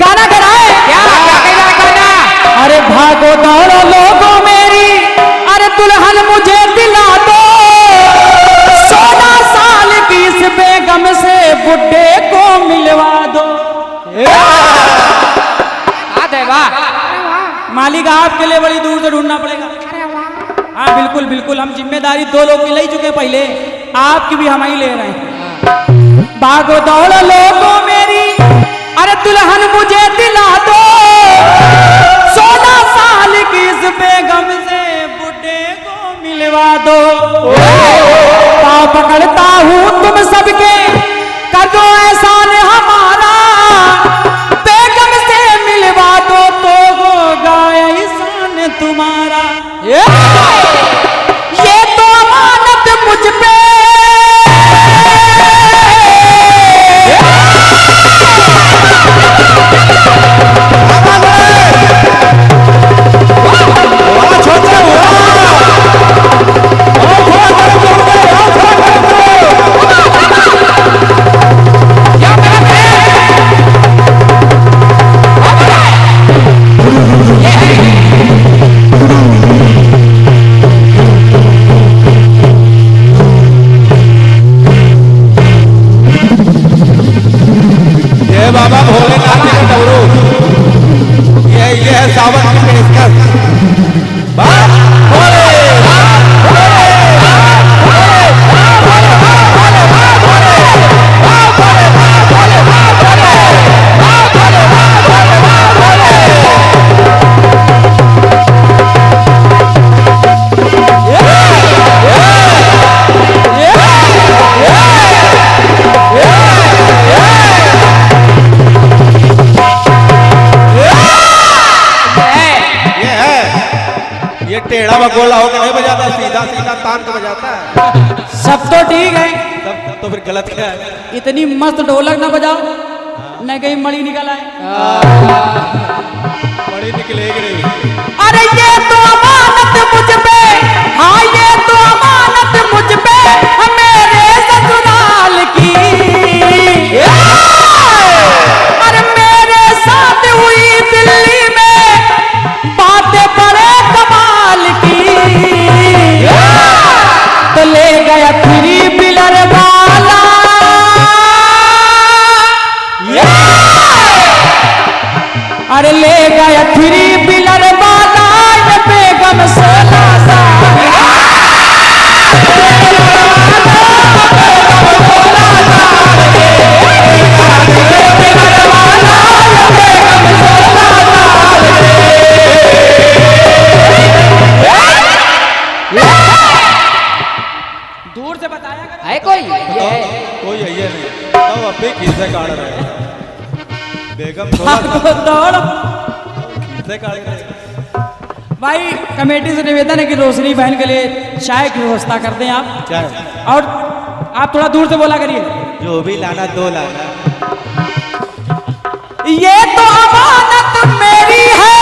गाना कराए क्या क्या कह रहा है गाना? अरे भागो दौड़ो लोगों मेरी, अरे दुल्हन मुझे दिला दो, 16 साल की इस बेगम से बुड्ढे को मिलवा दो। वाह मालिक आपके लिए बड़ी दूर से ढूंढना पड़ेगा। हाँ बिल्कुल बिल्कुल, हम जिम्मेदारी 2 लोग की ले चुके हैं पहले, आपकी भी हम ही ले रहे हैं। भागो दौड़ो लोगों मेरी, अरे दुल्हन मुझे दिला दो, 16 साल की इस बेगम से बुड्ढे को मिलवा दो। पाँव पकड़ता हूँ तुम सबके, कर दो एहसान हमारा, बेगम से मिलवा दो तो होगा एहसान तुम्हारा। ये तो अमानत मुझ पे, बाबा भोलेनाथ जी का डमरू, ये है सावन की पेशकश। ये टेढ़ा बगोला होकर नहीं बजाता, सीधा सीधा तान के बजाता है। सब तो ठीक है, तब तो फिर गलत क्या है? इतनी मस्त ढोलक ना बजाओ, मैं कहीं मड़ी निकल आए। बड़ी निकलेगी नहीं। अरे ये तो अमानत मुझ पे, हाँ ये तो अमानत मुझ पे मेरे ससुराल की, अरे मेरे साथ हुई दिल्ली में बातें बड़े कमाल की, तो ले गया 3 व्हीलर वाला, अरे ले गया 3 व्हीलर वाला, ये बेगम 16 साल। दूर से बताया है कोई कोई है ये नहीं, अब भी खीसे काट रहे हैं। बेगम दौड़। खीसे काट रहे हैं। भाई कमेटी से निवेदन है कि रोशनी बहन के लिए चाय की व्यवस्था कर दें आप, चाय और आप थोड़ा दूर से बोला करिए। जो भी लाना 2 लाना। ये तो अमानत मेरी है,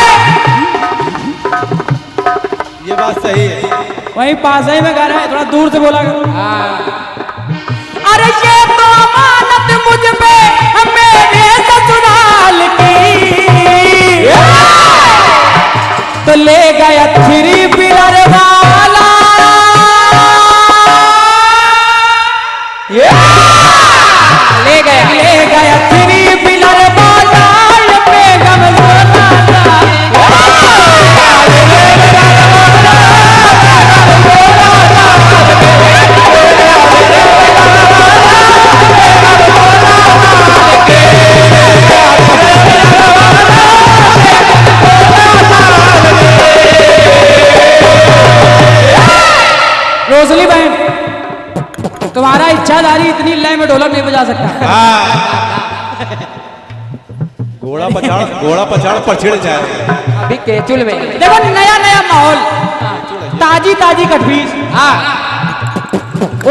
ये बात सही है। वहीं पास ही में घर है, थोड़ा दूर से बोला करो। अरे ये तो अमानत मुझ पे मेरे ससुराल की, तो ले गया 3 व्हीलर वाला, ले गया 3 व्हीलर वाला, ये बेगम 16 साल। रोशनी बहन, तुम्हारा इच्छाधारी इतनी लय में ढोलक नहीं बजा सकता। घोड़ा पछाड़ पछिड़ जाए। अभी केचुल में देखो नया नया माहौल, ताजी ताजी कटफीस। हाँ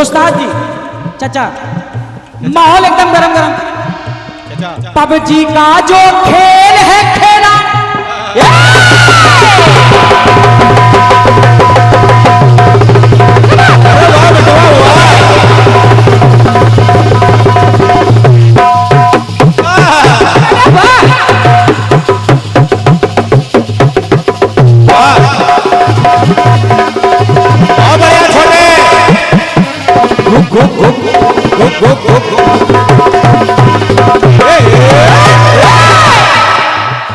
उस्ताद जी, चाचा, माहौल एकदम गरम गरम। पबजी का जो खेल है खेला, वाह गुप गुप गुप गुप गुप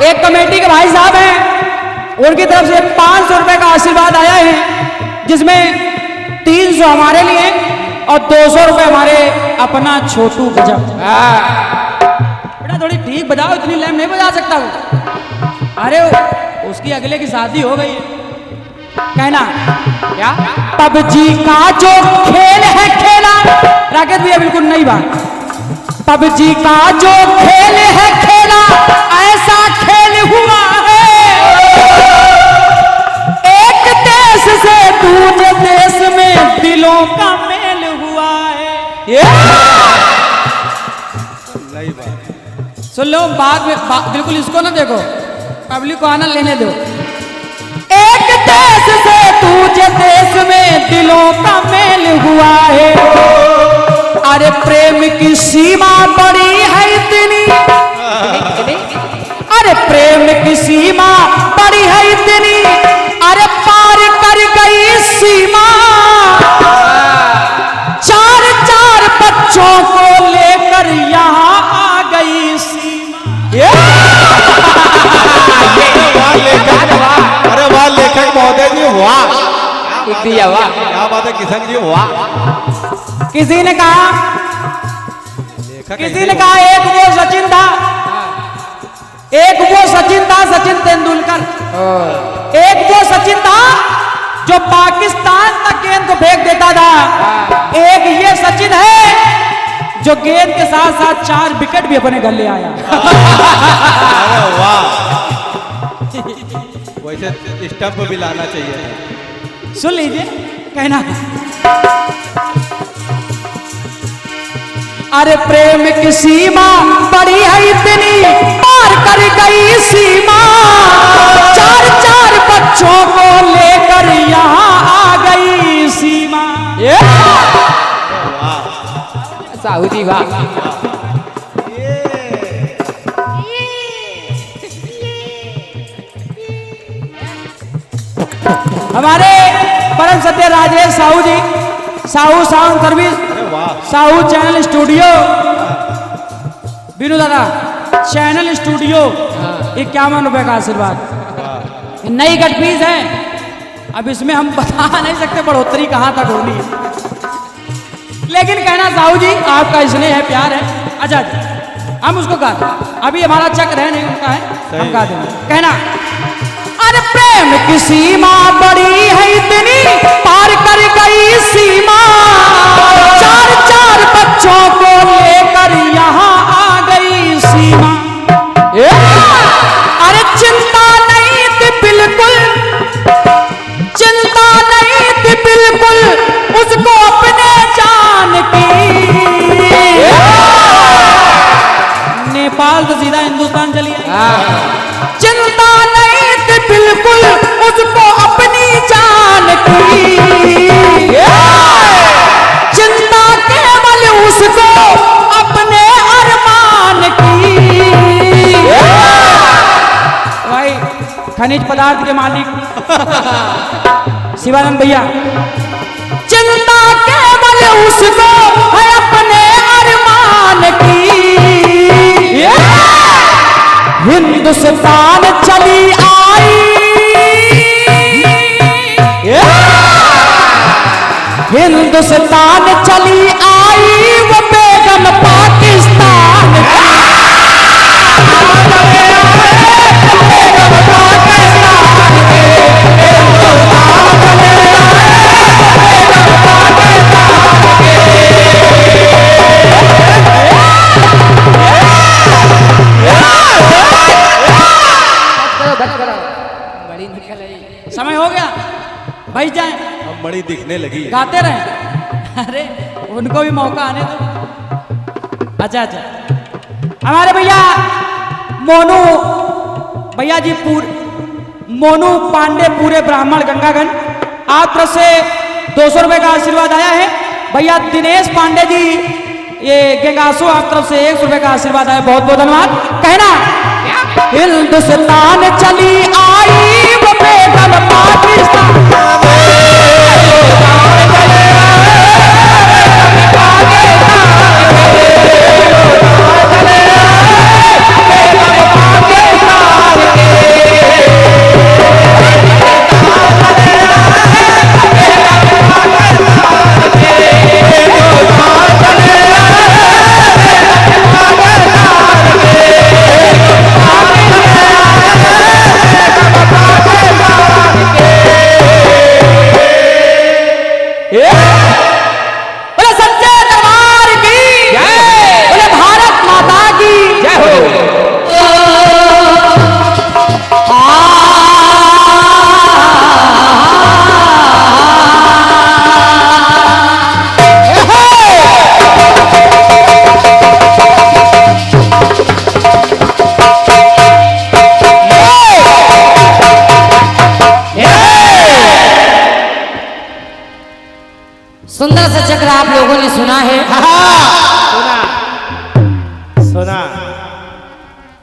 एक कमेटी के भाई साहब हैं, उनकी तरफ से 500 रुपए का आशीर्वाद आया है, जिसमें 300 हमारे लिए और 200 रुपए हमारे अपना छोटू गजब। बेटा थोड़ी ठीक बजाओ, इतनी लैम नहीं बजा सकता वो। अरे उसकी अगले की शादी हो गई है। कहना क्या? पबजी का जो खेल है खेला, राकेश भैया बिल्कुल नई बात। पबजी का जो खेल है खेला, ऐसा खेल हुआ है, एक देश से दूसरे देश में दिलों का मेल हुआ है। नई बात सुन लो, बाद में बिल्कुल इसको ना देखो, पब्लिक को आनंद लेने दो। एक देश से दूसरे देश में दिलों का मेल हुआ है, अरे प्रेम की सीमा बड़ी है इतनी, अरे प्रेम की सीमा बड़ी है इतनी, अरे पार कर गई सीमा, 4-4 बच्चों को लेकर यहाँ आ गई सीमा। अरे वाह लेखक महोदय जी, वाह वाह। क्या बात है किशन जी, वाह। किसी ने कहा एक वो सचिन था, एक वो सचिन था, सचिन तेंदुलकर। एक वो सचिन था जो पाकिस्तान तक गेंद को फेंक देता था, एक ये सचिन है जो गेंद के साथ साथ 4 विकेट भी अपने घर ले आया। अरे वाह, वैसे स्टंप भी लाना चाहिए। सुन लीजिए कहना, अरे प्रेम की सीमा बड़ी है इतनी, पार कर गई सीमा, 4-4 बच्चों को लेकर यहाँ आ गई सीमा। साहू जी वाह। हमारे परम सत्य Rajesh Sahu ji, Sahu sound service, Sahu channel studio, Binu दादा चैनल स्टूडियो, 51 रुपए का आशीर्वाद। नई कट पीस है, अब इसमें हम बता नहीं सकते बढ़ोतरी कहाँ तक होनी है, लेकिन कहना साहू जी आपका स्नेह है, प्यार है। अच्छा हम उसको गा दें, अभी हमारा चक्र है नहीं, उनका है, हम गा देंगे। कहना, अरे प्रेम की सीमा बड़ी है इतनी, पार कर गई सीमा, 4-4 बच्चों को लेकर यहाँ आ गई सीमा। अरे चिंता नहीं थी बिल्कुल, चिंता नहीं थी बिल्कुल, उसको अपने जान की। नेपाल तो सीधा हिंदुस्तान चली आई। चिंता नहीं थी बिल्कुल, उसको अपनी जान की, चिंता केवल उसको अपने अरमान की। भाई खनिज पदार्थ के मालिक शिवानंद भैया, चिंता केवल उसको है अपने अरमान की। हिंदुस्तान चली आई, हिंदुस्तान चली आई, वो बेगम पाकिस्तान की। बड़ी निकल आई। समय हो गया भाई, जाए अब बड़ी दिखने लगी है। गाते रहे, अरे उनको भी मौका आने दो। अच्छा हमारे भैया मोनू भैया जी, मोनू पांडे पूरे ब्राह्मण गंगागंज, आप तरफ से 200 रुपए का आशीर्वाद आया है। भैया दिनेश पांडे जी ये गेंगासो, आप तरफ से 100 रुपए का आशीर्वाद आया, बहुत बहुत धन्यवाद। कहना, हिंदुस्तान चली आई, वो बेगम पाकिस्तान।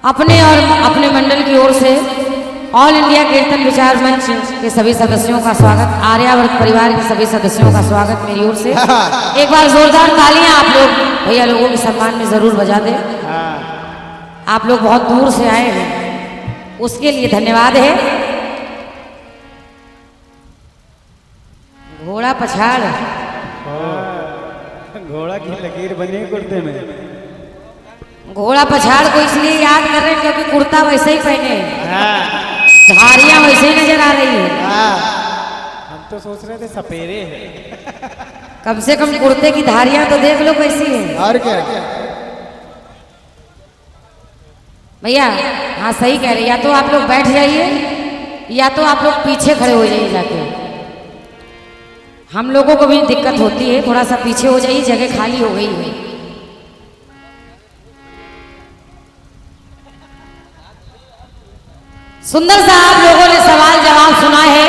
अपने और अपने मंडल की ओर से ऑल इंडिया कीर्तन विचार मंच के सभी सदस्यों का स्वागत, आर्यावर्त परिवार के सभी सदस्यों का स्वागत मेरी ओर से। एक बार जोरदार तालियां आप लोग भैया लोगों के सम्मान में जरूर बजा दें। आप लोग बहुत दूर से आए हैं, उसके लिए धन्यवाद है। घोड़ा पछाड़, घोड़ा की लकीर बनी कुर्ते में। घोड़ा पछाड़ को इसलिए याद कर रहे हैं क्योंकि कुर्ता वैसे ही पहने, धारियां वैसे ही नजर आ रही है। हम तो सोच रहे थे सपेरे है। कम से कम कुर्ते की धारियां तो देख लो कैसी है। और क्या भैया हाँ सही कह रहे, या तो आप लोग बैठ जाइए या तो आप लोग पीछे खड़े हो जाइए जाके। हम लोगों को भी दिक्कत होती है, थोड़ा सा पीछे हो जाइए, जगह खाली हो गई है। सुंदर सा आप लोगों ने सवाल जवाब सुना है।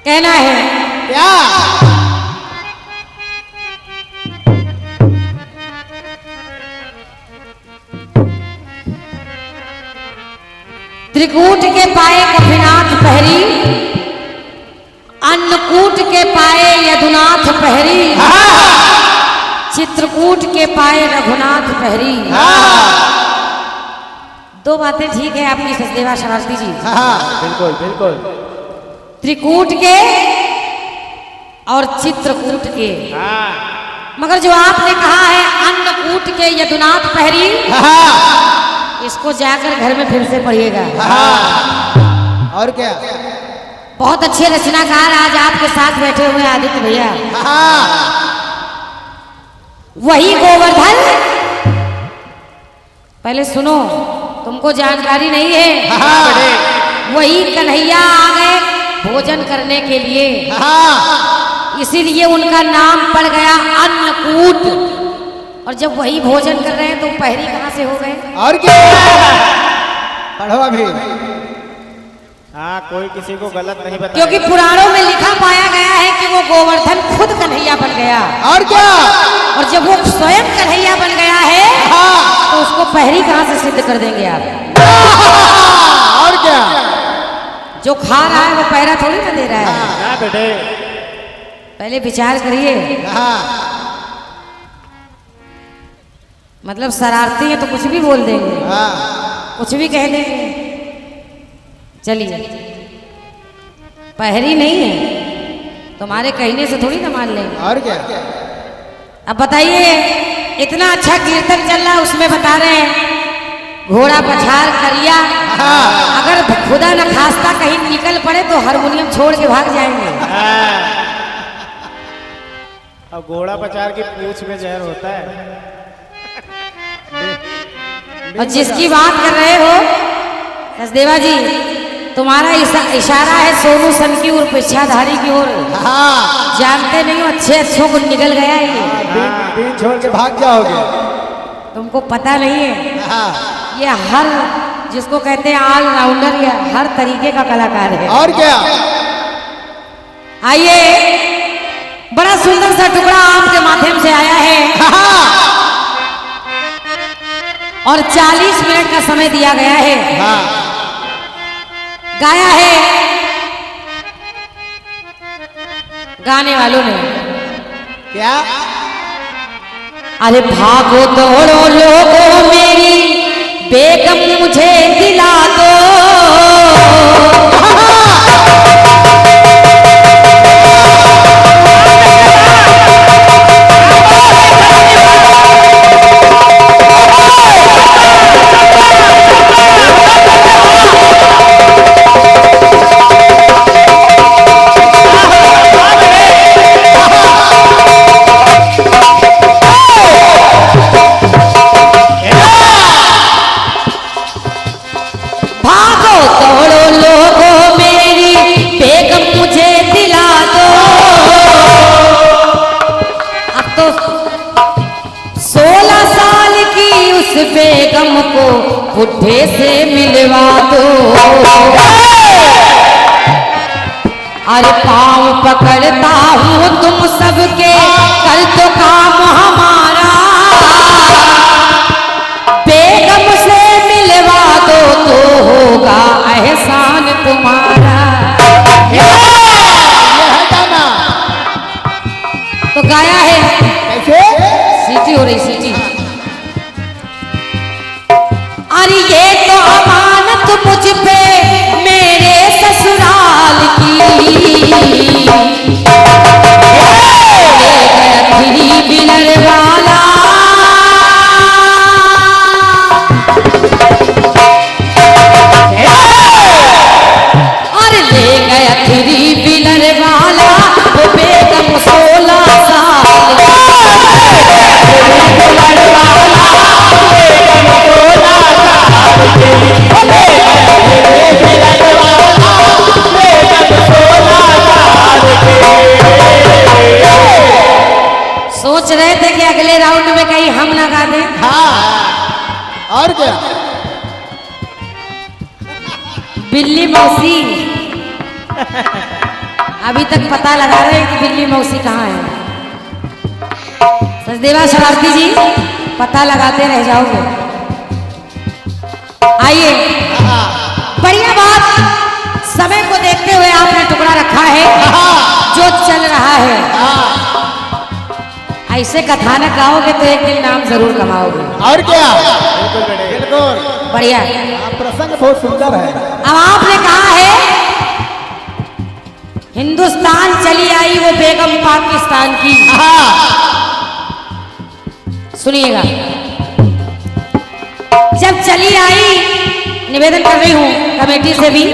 कहना है क्या? त्रिकूट के पाए कफिनाथ पहरी, अन्नकूट के पाए यदुनाथ पहरी, चित्रकूट के पाए रघुनाथ पहरी। दो बातें ठीक है आपकी सचदेवा शरारती जी। बिल्कुल बिल्कुल। त्रिकूट के और चित्रकूट के, मगर जो आपने कहा है अन्नकूट के यदुनाथ पहरी, इसको जाकर घर में फिर से पढ़िएगा। और क्या? बहुत अच्छे रचनाकार आज आपके साथ बैठे हुए आदित्य भैया। वही गोवर्धन, पहले सुनो, तुमको जानकारी नहीं है। वही कन्हैया आ गए भोजन करने के लिए, इसीलिए उनका नाम पड़ गया अन्नकूट। और जब वही भोजन कर रहे हैं तो पहरी कहां से हो गए? और क्या? पढ़ो अभी। हाँ, कोई किसी को गलत नहीं बता, क्योंकि पुराणों में लिखा पाया गया है कि वो गोवर्धन खुद कन्हैया बन गया। और क्या? और जब वो स्वयं कन्हैया बन गया है तो उसको पहरी कहां से सिद्ध कर देंगे आप? और क्या? जो खा रहा है वो पहरा थोड़ी ना दे रहा है। ना बेटे, पहले विचार करिए। मतलब शरारती है तो कुछ भी बोल देंगे, कुछ भी कह देंगे। चलिए, पहरी नहीं है, तुम्हारे कहने से थोड़ी ना मान लेंगे। और क्या? अब बताइए, इतना अच्छा कीर्तन चल रहा है, उसमें बता रहे हैं घोड़ा पछाड़ करिया। अगर खुदा न खास्ता कहीं निकल पड़े तो हारमोनियम छोड़ के भाग जाएंगे। अब घोड़ा पचार की पूंछ में जहर होता है। और जिसकी बात कर रहे हो सचदेवा जी, तुम्हारा इशारा है सोनू सन की और पिछाधारी की ओर। जानते नहीं हो, अच्छे अच्छों को निकल गया है ये। बीन छोड़ के भाग जाओगे। तुमको पता नहीं है, ये हर जिसको कहते हैं ऑल राउंडर, या हर तरीके का कलाकार है। और क्या? आइए, बड़ा सुंदर सा टुकड़ा आपके माध्यम से आया है और 40 मिनट का समय दिया गया है। गाया है गाने वालों ने। क्या? अरे भागो दौड़ो लोगों मेरी बेगम मुझे दिला दो। बेगम को बुढ़े से मिलवा दो। अरे पाँव पकड़ता हूँ तुम सबके, कर तो काम हमारा, बेगम से मिलवा दो तो होगा एहसान तुम्हारा। ये है गाना। तो गाया है, कैसे? सीटी हो रही सीटी। अरे ये तो अमानत मुझ पे मेरे ससुराल की, फिरी बिलर वाला, अरे ले गया फिरी बिलर वाला, वो बेगम 16 साल की। सोच रहे थे कि अगले राउंड में कहीं हम ना गा दें। हाँ, और क्या? बिल्ली मौसी अभी तक पता लगा रहे हैं कि बिल्ली मौसी कहाँ है। सचदेवा शरारती जी पता लगाते रह जाओगे। आइए, बढ़िया बात, समय को देखते हुए आपने टुकड़ा रखा है जो चल रहा है। ऐसे कथानक गाओगे तो एक दिन नाम जरूर कमाओगे। और क्या? बिल्कुल बढ़िया। प्रसंग बहुत सुंदर है। अब आपने कहा है हिंदुस्तान चली आई वो बेगम पाकिस्तान की। सुनिएगा, जब चली आई, निवेदन कर रही हूं कमेटी से भी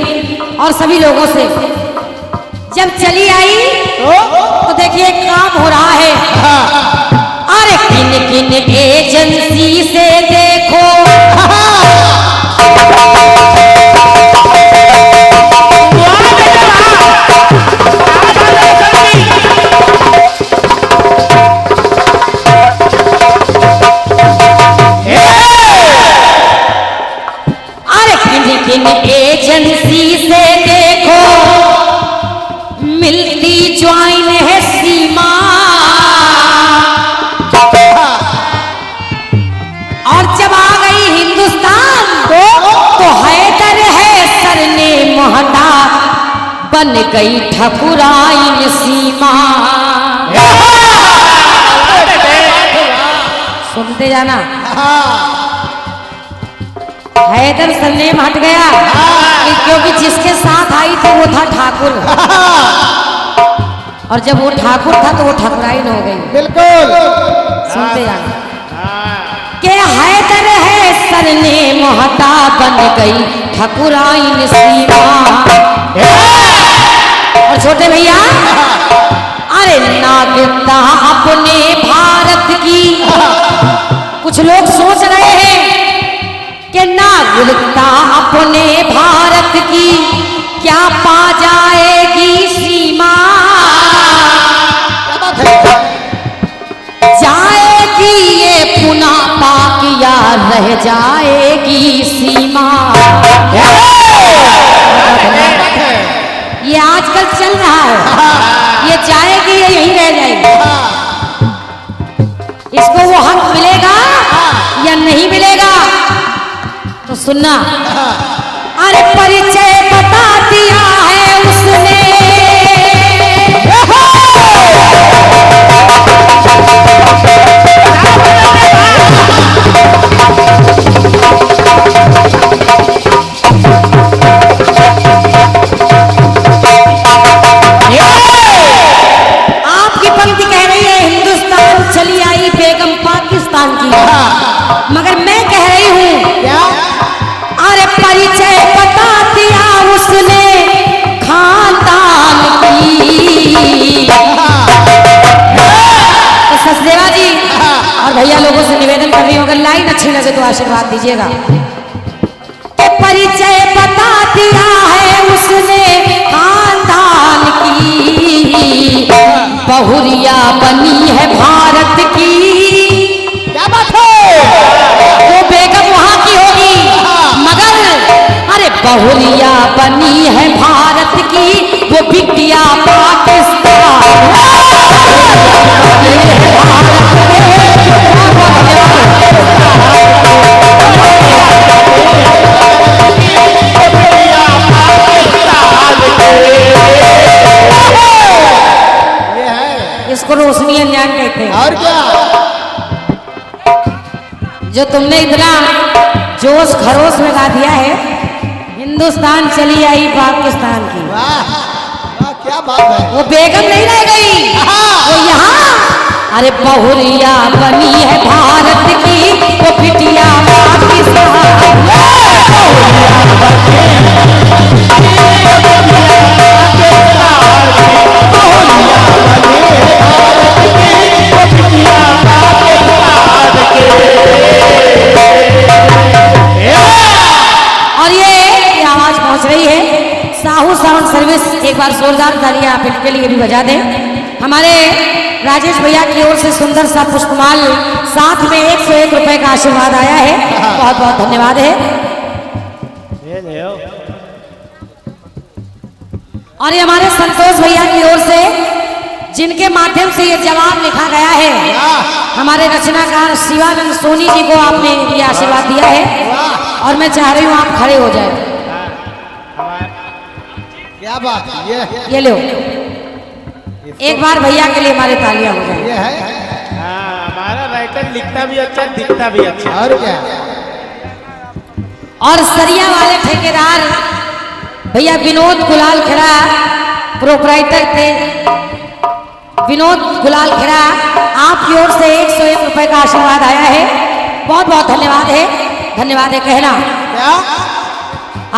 और सभी लोगों से, जब चली आई तो देखिए काम हो रहा है। अरे किन किन एजेंसी से देखो, अरे किन किन एजेंसी से देखो, मिलती ज्वाइन है सीमा, और जब आ गई हिंदुस्तान तो हैदर है सरने महता, बन गई ठकुराइन सीमा। सुनते जाना, हैदर सरनेम हट गया क्योंकि जिसके साथ आई थी वो था ठाकुर, और जब वो ठाकुर था तो वो ठकुराइन हो गई। बिल्कुल सुनते जाना के हैदर है सरनेम हटा, बन गई ठकुराइन सीमा। और छोटे भैया, अरे नागरिकता अपने भारत की, कुछ लोग सोच रहे हैं कि नागरिकता अपने भारत की क्या पा जाएगी सीमा, जाएगी ये पुना पाक या रह जाएगी सीमा। ये आजकल चल रहा है, ये जाएगी या यहीं रह जाएगी, इसको वो हक मिलेगा या नहीं मिलेगा। तो सुनना, अरे परिचय बता दिया है उसने, आपकी पंक्ति कह रही है हिंदुस्तान चली आई बेगम पाकिस्तान की, मगर मैं कह रही हूं क्या? अरे परिचय बता दिया उसने खानदान की। तो सचदेवा जी और भैया लोगों से निवेदन कर रही हूँ, अगर लाइन अच्छी लगे तो आशीर्वाद दीजिएगा। कि परिचय बता दिया है उसने खानदान की, बहुरिया बनी है भारत की। क्या बात है? वो बेगम वहां की होगी, मगर अरे बहुरिया बनी है भारत की, वो बिटिया ये है इसको रोशनी अनजान कहते हैं। और क्या जो तुमने इतना जोश खरोश में गा दिया है, हिंदुस्तान चली आई पाकिस्तान की, वाह वाह क्या बात है। वो बेगम नहीं रह गई, वो यहाँ अरे बहुरिया बनी है भारत की, वो बिटिया पाकिस्तान। और ये आवाज पहुंच रही है साहू साउंड सर्विस, एक बार जोरदार तालियां आप इनके लिए भी बजा दें। हमारे राजेश भैया की ओर से सुंदर सा पुष्पमाल, साथ में 101 रुपए का आशीर्वाद आया है, बहुत बहुत धन्यवाद है। और ये हमारे संतोष भैया की ओर से, जिनके माध्यम से ये जवाब लिखा गया है, हमारे रचनाकार शिवानंद सोनी जी को आपने ये आशीर्वाद दिया है, और मैं चाह रही हूँ आप खड़े हो जाए। क्या बात है। ये लो, एक बार भैया के लिए हमारे तालियां हो जाए। ये है हमारा राइटर लिखता भी अच्छा, दिखता भी अच्छा। और क्या और सरिया वाले ठेकेदार भैया विनोद गुलाल खेड़ा प्रोपराइटर थे, विनोद गुलाल खेड़ा, आपकी ओर से 101 रुपए का आशीर्वाद आया है, बहुत बहुत धन्यवाद है। धन्यवाद है कहना। क्या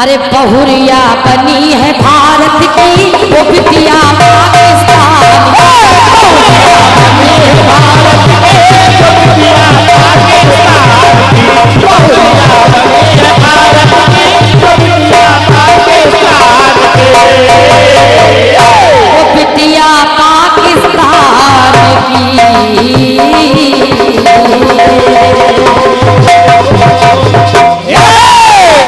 अरे बहुरिया बनी है भारत की, वो बिटिया पाकिस्तान